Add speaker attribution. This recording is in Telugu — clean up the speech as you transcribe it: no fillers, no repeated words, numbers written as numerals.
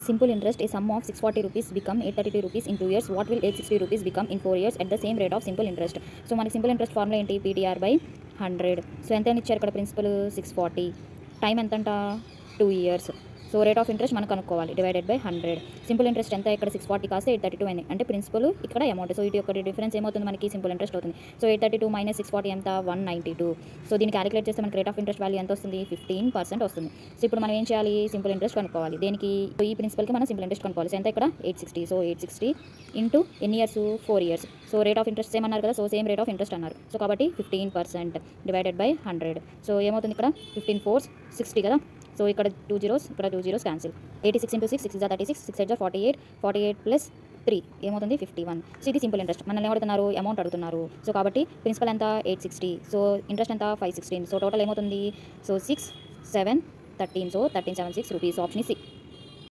Speaker 1: Simple interest, a sum of 640 rupees become 832 rupees in 2 years. What will 860 rupees become in 4 years at the same rate of simple interest? So మనకి సింపుల్ ఇంట్రెస్ట్ ఫార్ములా ఏంటి? PTR by 100. సో ఎంత అని ఇచ్చారు ఇక్కడ ప్రిన్సిపల్ 640, టైం ఎంతంట 2 years. So rate of interest మనం కనుక్కోవాలి, డివైడెడ్ బై 100. సింపుల్ ఇంట్రెస్ట్ ఎంత? ఇక్కడ 640 కాస్తే 832 అయింది, అంటే ప్రిన్సిపల్ ఇక్కడ అమౌంట్. సో ఇటు యొక్క డిఫరెన్స్ ఏమవుతుంది మనకి? సింపుల్ ఇంట్రెస్ట్ అవుతుంది. సో 832 మైనస్ 640 ఎంత? 192. సో దీన్ని క్యాలిక్యులేట్ చేస్తే మనకి రేట్ ఆఫ్ ఇంట్రెస్ట్ వాల్యూ ఎంత వస్తుంది? 15% వస్తుంది. సో ఇప్పుడు మనం ఏం చేయాలి? సింపుల్ ఇంట్రెస్ట్ కనుక్కోవాలి. దేనికి? ఈ ప్రిన్సిపల్కి మనం సింపుల్ ఇంట్రెస్ట్ కనుక్కోవాలి. సో ఎంత ఇక్కడ? 860. సో 860 ఇంటూ ఎన్ని years? 4 years. So rate of interest same అన్నారు కదా, so same rate of interest అన్నారు. సో కాబట్టి 15% డివైడెడ్ బై 100. సో ఏమవుతుంది ఇక్కడ? 15 4 60 కదా. సో ఇక్కడ 2 zeros, ఇక్కడ 2 zeros క్యాన్సిల్. 86 ఇంటూ 6, 6 36, 6 48, 48 ప్లస్ 3 ఏమవుతుంది? 51. సో ఇది సింపుల్ ఇంట్రెస్ట్. మనల్ని ఏమడుతున్నారు? అమౌంట్ అడుగుతున్నారు. సో కాబట్టి ప్రిన్సిపల్ ఎంత? 860. సో ఇంట్రెస్ట్ ఎంత? 516. సో టోటల్ ఏమవుతుంది? So 6 7 13. So 1376 rupees. Option C.